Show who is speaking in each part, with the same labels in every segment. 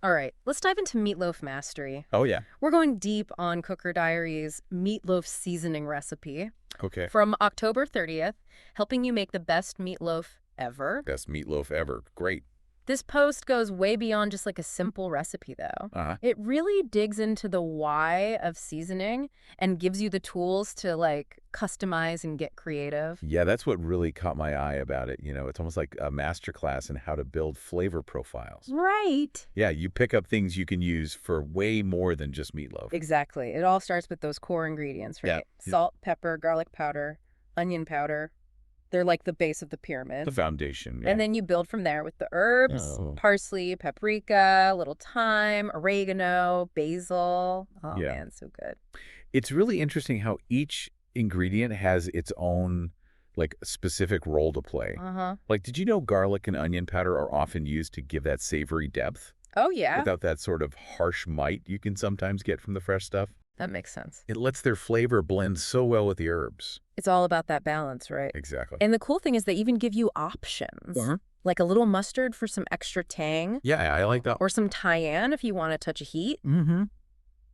Speaker 1: All right, let's dive into Meatloaf Mastery.
Speaker 2: Oh, yeah.
Speaker 1: We're going deep on Cooker Diary's meatloaf seasoning recipe
Speaker 2: Okay.
Speaker 1: from October 30th, helping you make the best meatloaf ever.
Speaker 2: Best meatloaf ever. Great.
Speaker 1: This post goes way beyond just like a simple recipe, though.
Speaker 2: Uh-huh.
Speaker 1: It really digs into the why of seasoning and gives you the tools to like customize and get creative.
Speaker 2: Yeah, that's what really caught my eye about it. It's almost like a masterclass in how to build flavor profiles.
Speaker 1: Right.
Speaker 2: Yeah, you pick up things you can use for way more than just meatloaf.
Speaker 1: Exactly. It all starts with those core ingredients, right?
Speaker 2: Yeah.
Speaker 1: Salt, pepper, garlic powder, onion powder. They're like the base of the
Speaker 2: The
Speaker 1: pyramid.
Speaker 2: foundation. Yeah.
Speaker 1: And then you build from there with the herbs,
Speaker 2: Oh.
Speaker 1: parsley, paprika, a little thyme, oregano, basil. Oh,
Speaker 2: Yeah.
Speaker 1: man, so good.
Speaker 2: It's really interesting how each ingredient has its own, like, specific role to play.
Speaker 1: Uh-huh.
Speaker 2: Like, did you know garlic and onion powder are often used to give that savory depth
Speaker 1: Oh, yeah.
Speaker 2: without that sort of harsh might you can sometimes get from the fresh stuff?
Speaker 1: That makes sense.
Speaker 2: It lets their flavor blend so well with the herbs.
Speaker 1: It's all about that balance, right?
Speaker 2: Exactly.
Speaker 1: And the cool thing is they even give you options.
Speaker 2: Uh-huh.
Speaker 1: Like a little mustard for some extra tang,
Speaker 2: Yeah, I like that.
Speaker 1: or some cayenne if you want a touch of heat.
Speaker 2: Mm-hmm.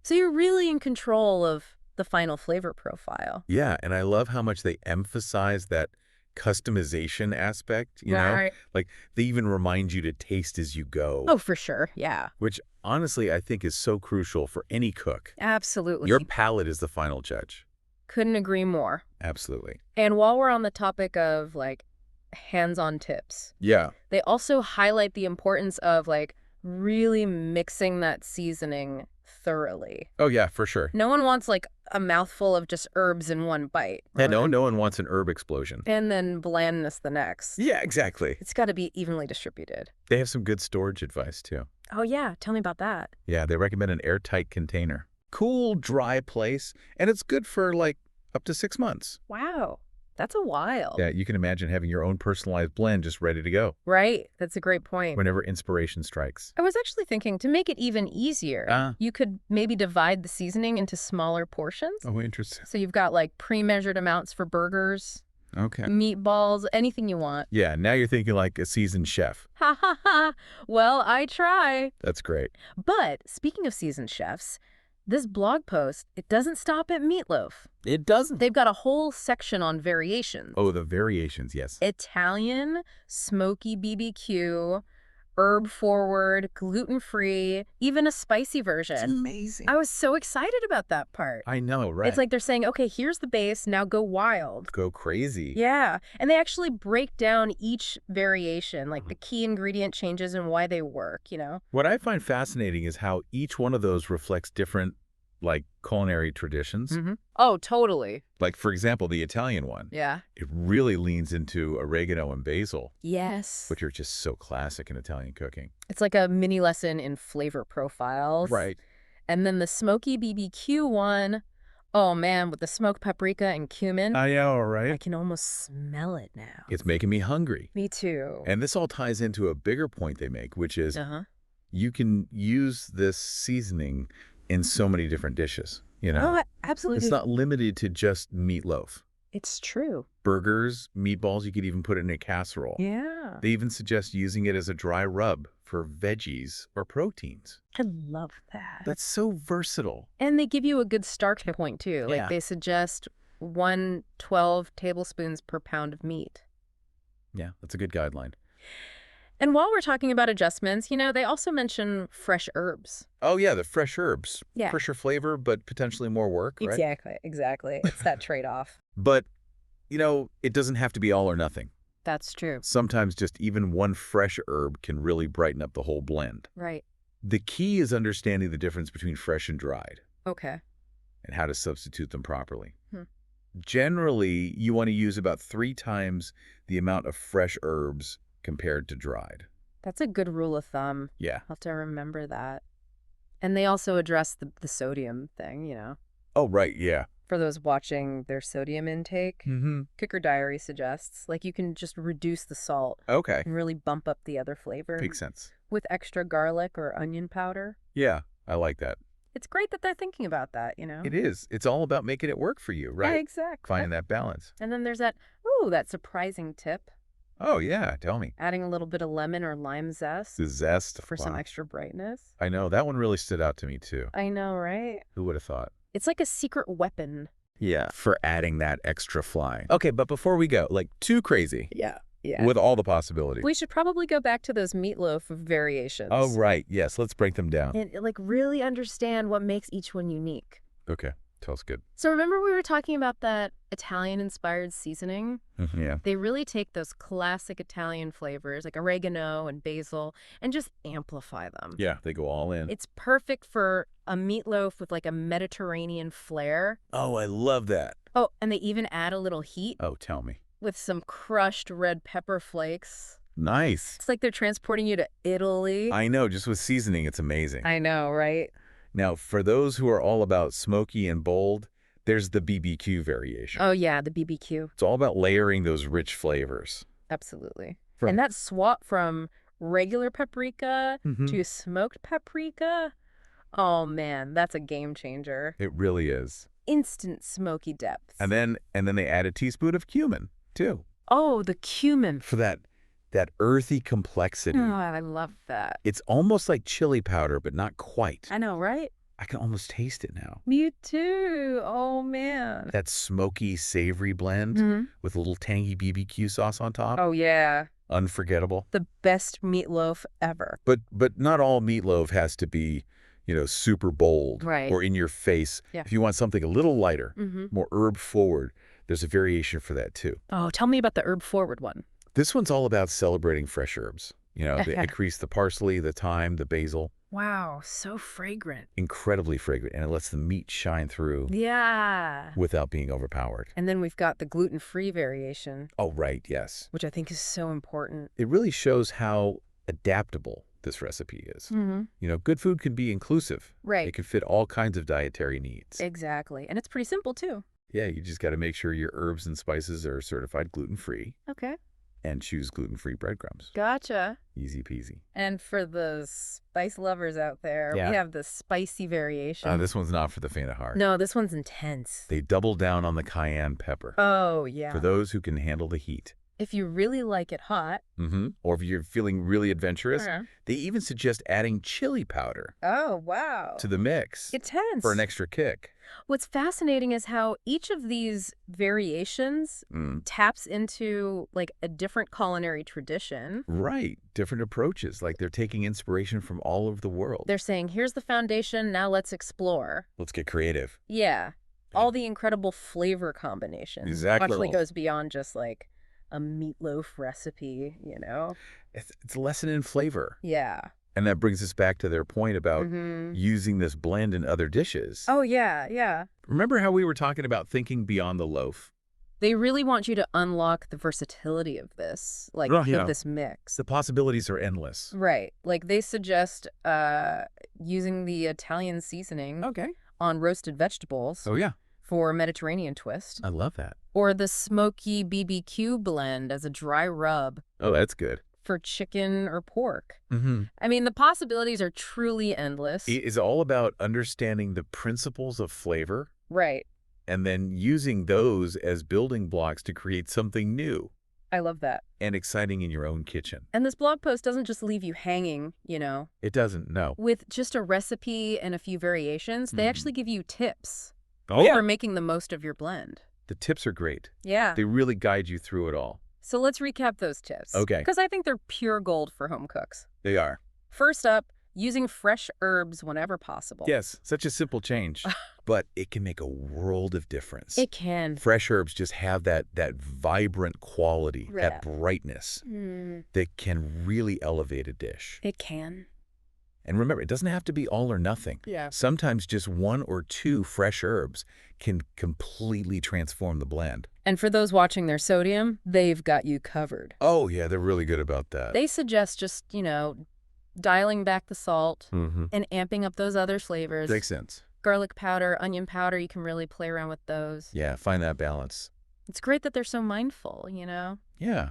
Speaker 1: So you're really in control of the final flavor profile.
Speaker 2: Yeah, and I love how much they emphasize that customization aspect,
Speaker 1: Right.
Speaker 2: Like, they even remind you to taste as you go.
Speaker 1: Oh, for sure. Yeah.
Speaker 2: Which, honestly, I think is so crucial for any cook.
Speaker 1: Absolutely.
Speaker 2: Your palate is the final judge.
Speaker 1: Couldn't agree more.
Speaker 2: Absolutely.
Speaker 1: And while we're on the topic of like hands-on tips,
Speaker 2: Yeah.
Speaker 1: they also highlight the importance of like really mixing that seasoning thoroughly.
Speaker 2: Oh, yeah, for sure.
Speaker 1: No one wants like a mouthful of just herbs in one bite.
Speaker 2: Yeah, no one wants an herb explosion.
Speaker 1: And then blandness the next.
Speaker 2: Yeah, exactly.
Speaker 1: It's got to be evenly distributed.
Speaker 2: They have some good storage advice, too.
Speaker 1: Oh, yeah. Tell me about that.
Speaker 2: Yeah, they recommend an airtight container. Cool, dry place, and it's good for, like, up to 6 months.
Speaker 1: Wow. That's a while.
Speaker 2: Yeah, you can imagine having your own personalized blend just ready to go
Speaker 1: Right. That's a great point.
Speaker 2: whenever inspiration strikes.
Speaker 1: I was actually thinking to make it even easier, you could maybe divide the seasoning into smaller portions.
Speaker 2: Oh, interesting.
Speaker 1: So you've got like pre-measured amounts for burgers,
Speaker 2: Okay.
Speaker 1: meatballs, anything you want.
Speaker 2: Yeah, now you're thinking like a seasoned chef.
Speaker 1: Ha ha ha. Well, I try.
Speaker 2: That's great.
Speaker 1: But speaking of seasoned chefs, this blog post, it doesn't stop at meatloaf.
Speaker 2: It doesn't.
Speaker 1: They've got a whole section on variations.
Speaker 2: Oh, the variations, yes.
Speaker 1: Italian, smoky BBQ, herb forward, gluten-free, even a spicy version.
Speaker 2: It's amazing.
Speaker 1: I was so excited about that part.
Speaker 2: I know, right?
Speaker 1: It's like they're saying, okay, here's the base, now go wild.
Speaker 2: Go crazy.
Speaker 1: Yeah, and they actually break down each variation, like the key ingredient changes and why they work.
Speaker 2: What I find fascinating is how each one of those reflects different, like, culinary traditions.
Speaker 1: Oh, totally.
Speaker 2: Like, for example, the Italian one.
Speaker 1: Yeah.
Speaker 2: It really leans into oregano and basil,
Speaker 1: Yes.
Speaker 2: which are just so classic in Italian cooking.
Speaker 1: It's like a mini lesson in flavor profiles.
Speaker 2: Right.
Speaker 1: And then the smoky BBQ one, oh man, with the smoked paprika and cumin.
Speaker 2: I know,
Speaker 1: I
Speaker 2: right?
Speaker 1: can almost smell it now.
Speaker 2: It's making me hungry.
Speaker 1: Me too.
Speaker 2: And this all ties into a bigger point they make, which is
Speaker 1: Uh-huh.
Speaker 2: you can use this seasoning in so many different dishes,
Speaker 1: Oh, absolutely.
Speaker 2: It's not limited to just meatloaf.
Speaker 1: It's true.
Speaker 2: Burgers, meatballs, you could even put it in a casserole.
Speaker 1: Yeah.
Speaker 2: They even suggest using it as a dry rub for veggies or proteins.
Speaker 1: I love that.
Speaker 2: That's so versatile.
Speaker 1: And they give you a good start point too.
Speaker 2: Yeah.
Speaker 1: Like they suggest 112 tablespoons per pound of meat.
Speaker 2: Yeah, that's a good guideline.
Speaker 1: And while we're talking about adjustments, they also mention fresh herbs.
Speaker 2: Oh, yeah, the fresh herbs.
Speaker 1: Yeah.
Speaker 2: Fresher flavor, but potentially more work, right?
Speaker 1: Exactly. It's that trade-off.
Speaker 2: But, it doesn't have to be all or nothing.
Speaker 1: That's true.
Speaker 2: Sometimes just even one fresh herb can really brighten up the whole blend.
Speaker 1: Right.
Speaker 2: The key is understanding the difference between fresh and dried
Speaker 1: Okay.
Speaker 2: and how to substitute them properly.
Speaker 1: Hmm.
Speaker 2: Generally, you want to use about 3 times the amount of fresh herbs compared to dried.
Speaker 1: That's a good rule of thumb.
Speaker 2: Yeah.
Speaker 1: I'll have to remember that. And they also address the sodium thing,
Speaker 2: Oh, right, yeah.
Speaker 1: for those watching their sodium intake.
Speaker 2: Mm-hmm.
Speaker 1: Cooker Diary suggests, like, you can just reduce the salt
Speaker 2: Okay.
Speaker 1: and really bump up the other flavor
Speaker 2: Makes sense.
Speaker 1: with extra garlic or onion powder.
Speaker 2: Yeah, I like that.
Speaker 1: It's great that they're thinking about that,
Speaker 2: It is. It's all about making it work for you,
Speaker 1: Yeah,
Speaker 2: right?
Speaker 1: exactly.
Speaker 2: Finding that balance.
Speaker 1: And then there's that surprising tip.
Speaker 2: Oh, yeah, tell me.
Speaker 1: Adding a little bit of lemon or lime zest
Speaker 2: The zest.
Speaker 1: for some
Speaker 2: Wow.
Speaker 1: extra brightness.
Speaker 2: I know, that one really stood out to me, too.
Speaker 1: I know, right?
Speaker 2: Who would have thought?
Speaker 1: It's like a secret weapon.
Speaker 2: Yeah, for adding that extra fly. Okay, but before we go, like, too crazy
Speaker 1: Yeah. Yeah.
Speaker 2: with all the possibilities.
Speaker 1: We should probably go back to those meatloaf variations.
Speaker 2: Oh, right. Yes, let's break them down.
Speaker 1: And like really understand what makes each one unique.
Speaker 2: Okay, sounds good.
Speaker 1: So remember we were talking about that Italian-inspired seasoning?
Speaker 2: Yeah.
Speaker 1: They really take those classic Italian flavors like oregano and basil and just amplify them.
Speaker 2: Yeah, they go all in.
Speaker 1: It's perfect for a meatloaf with like a Mediterranean flair.
Speaker 2: Oh, I love that.
Speaker 1: Oh, and they even add a little heat
Speaker 2: Oh, tell me.
Speaker 1: with some crushed red pepper flakes.
Speaker 2: Nice.
Speaker 1: It's like they're transporting you to Italy.
Speaker 2: I know, just with seasoning, it's amazing.
Speaker 1: I know, right?
Speaker 2: Now, for those who are all about smoky and bold, there's the BBQ variation.
Speaker 1: Oh, yeah, the BBQ.
Speaker 2: It's all about layering those rich flavors.
Speaker 1: Absolutely.
Speaker 2: From-
Speaker 1: And that swap from regular paprika
Speaker 2: Mhm.
Speaker 1: to smoked paprika, oh, man, that's a game changer.
Speaker 2: It really is.
Speaker 1: Instant smoky depths.
Speaker 2: And then they add a teaspoon of cumin, too,
Speaker 1: Oh, the cumin.
Speaker 2: for that earthy complexity.
Speaker 1: Oh, I love that.
Speaker 2: It's almost like chili powder, but not quite.
Speaker 1: I know, right?
Speaker 2: I can almost taste it now.
Speaker 1: Me too. Oh, man.
Speaker 2: That smoky, savory blend
Speaker 1: Mhm.
Speaker 2: with a little tangy BBQ sauce on top.
Speaker 1: Oh, yeah.
Speaker 2: Unforgettable.
Speaker 1: The best meatloaf ever.
Speaker 2: But not all meatloaf has to be, super bold
Speaker 1: Right.
Speaker 2: or in your face.
Speaker 1: Yeah.
Speaker 2: If you want something a little lighter,
Speaker 1: Mm-hmm.
Speaker 2: more herb forward, there's a variation for that too.
Speaker 1: Oh, tell me about the herb forward one.
Speaker 2: This one's all about celebrating fresh herbs. They increase the parsley, the thyme, the basil.
Speaker 1: Wow, so fragrant.
Speaker 2: Incredibly fragrant, and it lets the meat shine through
Speaker 1: Yeah.
Speaker 2: without being overpowered.
Speaker 1: And then we've got the gluten-free variation,
Speaker 2: Oh, right, yes.
Speaker 1: which I think is so important.
Speaker 2: It really shows how adaptable this recipe is.
Speaker 1: Mm-hmm.
Speaker 2: Good food can be inclusive.
Speaker 1: Right.
Speaker 2: It can fit all kinds of dietary needs.
Speaker 1: Exactly. And it's pretty simple, too.
Speaker 2: Yeah, you just got to make sure your herbs and spices are certified gluten-free
Speaker 1: Okay.
Speaker 2: and choose gluten-free breadcrumbs.
Speaker 1: Gotcha.
Speaker 2: Easy peasy.
Speaker 1: And for the spice lovers out there,
Speaker 2: Yeah.
Speaker 1: we have the spicy variation.
Speaker 2: This one's not for the faint of heart.
Speaker 1: No, this one's intense.
Speaker 2: They double down on the cayenne pepper
Speaker 1: Oh, yeah.
Speaker 2: for those who can handle the heat.
Speaker 1: If you really like it hot.
Speaker 2: Or if you're feeling really adventurous,
Speaker 1: Uh-huh.
Speaker 2: they even suggest adding chili powder
Speaker 1: Oh, wow.
Speaker 2: to the mix
Speaker 1: Intense.
Speaker 2: for an extra kick.
Speaker 1: What's fascinating is how each of these variations taps into like a different culinary tradition.
Speaker 2: Right. Different approaches. Like they're taking inspiration from all over the world.
Speaker 1: They're saying, here's the foundation, now let's explore.
Speaker 2: Let's get creative.
Speaker 1: Yeah. All the incredible flavor combinations.
Speaker 2: Exactly.
Speaker 1: Actually goes beyond just like a meatloaf recipe,
Speaker 2: It's a lesson in flavor.
Speaker 1: Yeah.
Speaker 2: And that brings us back to their point about
Speaker 1: Mhm.
Speaker 2: using this blend in other dishes.
Speaker 1: Oh, yeah, yeah.
Speaker 2: Remember how we were talking about thinking beyond the loaf?
Speaker 1: They really want you to unlock the versatility of this, like
Speaker 2: Oh, yeah.
Speaker 1: of this mix.
Speaker 2: The possibilities are endless.
Speaker 1: Right. Like they suggest using the Italian seasoning
Speaker 2: Okay.
Speaker 1: on roasted vegetables
Speaker 2: Oh, yeah.
Speaker 1: for a Mediterranean twist,
Speaker 2: I love that.
Speaker 1: or the smoky BBQ blend as a dry rub
Speaker 2: Oh, that's good.
Speaker 1: for chicken or pork.
Speaker 2: Mm-hmm.
Speaker 1: I mean, the possibilities are truly endless.
Speaker 2: It is all about understanding the principles of flavor
Speaker 1: Right.
Speaker 2: and then using those as building blocks to create something new
Speaker 1: I love that.
Speaker 2: and exciting in your own kitchen.
Speaker 1: And this blog post doesn't just leave you hanging,
Speaker 2: It doesn't, no.
Speaker 1: with just a recipe and a few variations. They
Speaker 2: Mhm.
Speaker 1: actually give you tips
Speaker 2: Oh,
Speaker 1: for making the most of your blend.
Speaker 2: The tips are great.
Speaker 1: Yeah.
Speaker 2: They really guide you through it all.
Speaker 1: So let's recap those tips.
Speaker 2: Okay.
Speaker 1: Because I think they're pure gold for home cooks.
Speaker 2: They are.
Speaker 1: First up, using fresh herbs whenever possible.
Speaker 2: Yes, such a simple change, but it can make a world of difference.
Speaker 1: It can.
Speaker 2: Fresh herbs just have that vibrant quality,
Speaker 1: Yeah.
Speaker 2: that brightness
Speaker 1: Mm,
Speaker 2: that can really elevate a dish.
Speaker 1: it can.
Speaker 2: And remember, it doesn't have to be all or nothing.
Speaker 1: Yeah.
Speaker 2: Sometimes just one or two fresh herbs can completely transform the blend.
Speaker 1: And for those watching their sodium, they've got you covered.
Speaker 2: Oh, yeah, they're really good about that.
Speaker 1: They suggest just, dialing back the salt
Speaker 2: Mm-hmm.
Speaker 1: and amping up those other flavors.
Speaker 2: Makes sense.
Speaker 1: Garlic powder, onion powder, you can really play around with those.
Speaker 2: Yeah, find that balance.
Speaker 1: It's great that they're so mindful,
Speaker 2: Yeah,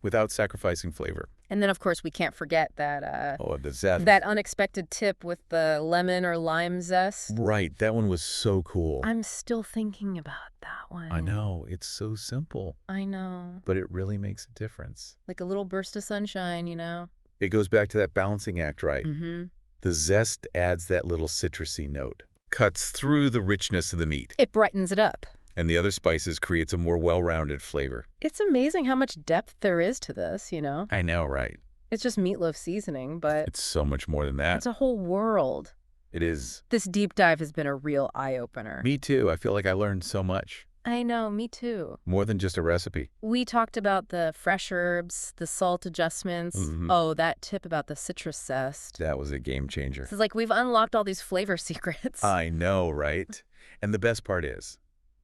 Speaker 2: without sacrificing flavor.
Speaker 1: And then, of course, we can't forget that
Speaker 2: Oh, the zest.
Speaker 1: that unexpected tip with the lemon or lime zest.
Speaker 2: Right, that one was so cool.
Speaker 1: I'm still thinking about that one.
Speaker 2: I know, it's so simple,
Speaker 1: I know.
Speaker 2: but it really makes a difference.
Speaker 1: Like a little burst of sunshine, you know?
Speaker 2: It goes back to that balancing act, right?
Speaker 1: Mm-hmm.
Speaker 2: The zest adds that little citrusy note, cuts through the richness of the meat,
Speaker 1: It brightens it up.
Speaker 2: and the other spices creates a more well-rounded flavor.
Speaker 1: It's amazing how much depth there is to this, you know?
Speaker 2: I know, right?
Speaker 1: It's just meatloaf seasoning, but
Speaker 2: It's so much more than that.
Speaker 1: it's a whole world.
Speaker 2: It is.
Speaker 1: This deep dive has been a real eye-opener.
Speaker 2: Me too. I feel like I learned so much.
Speaker 1: I know, me too.
Speaker 2: More than just a recipe.
Speaker 1: We talked about the fresh herbs, the salt adjustments.
Speaker 2: Mhm.
Speaker 1: Oh, that tip about the citrus zest.
Speaker 2: That was a game changer.
Speaker 1: It's like we've unlocked all these flavor secrets.
Speaker 2: I know, right? And the best part is,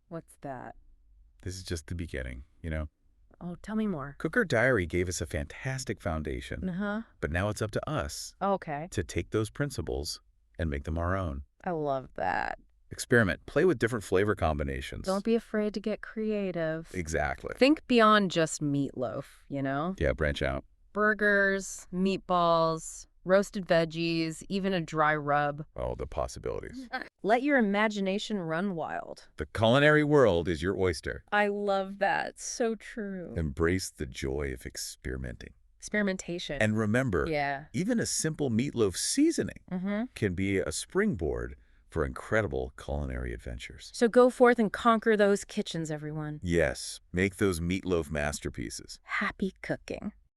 Speaker 1: What's that?
Speaker 2: this is just the beginning, you know?
Speaker 1: Oh, tell me more.
Speaker 2: Cooker Diary gave us a fantastic foundation,
Speaker 1: Uh-huh.
Speaker 2: but now it's up to us
Speaker 1: Okay.
Speaker 2: to take those principles and make them our own.
Speaker 1: I love that.
Speaker 2: Experiment. Play with different flavor combinations.
Speaker 1: Don't be afraid to get creative.
Speaker 2: Exactly.
Speaker 1: Think beyond just meatloaf, you know?
Speaker 2: Yeah, branch out.
Speaker 1: Burgers, meatballs, roasted veggies, even a dry rub.
Speaker 2: Oh, the possibilities.
Speaker 1: Let your imagination run wild.
Speaker 2: The culinary world is your oyster.
Speaker 1: I love that. So true.
Speaker 2: Embrace the joy of experimenting.
Speaker 1: Experimentation.
Speaker 2: And remember,
Speaker 1: yeah.
Speaker 2: even a simple meatloaf seasoning
Speaker 1: Mm-hmm.
Speaker 2: can be a springboard for incredible culinary adventures.
Speaker 1: So go forth and conquer those kitchens, everyone.
Speaker 2: Yes, make those meatloaf masterpieces.
Speaker 1: Happy cooking.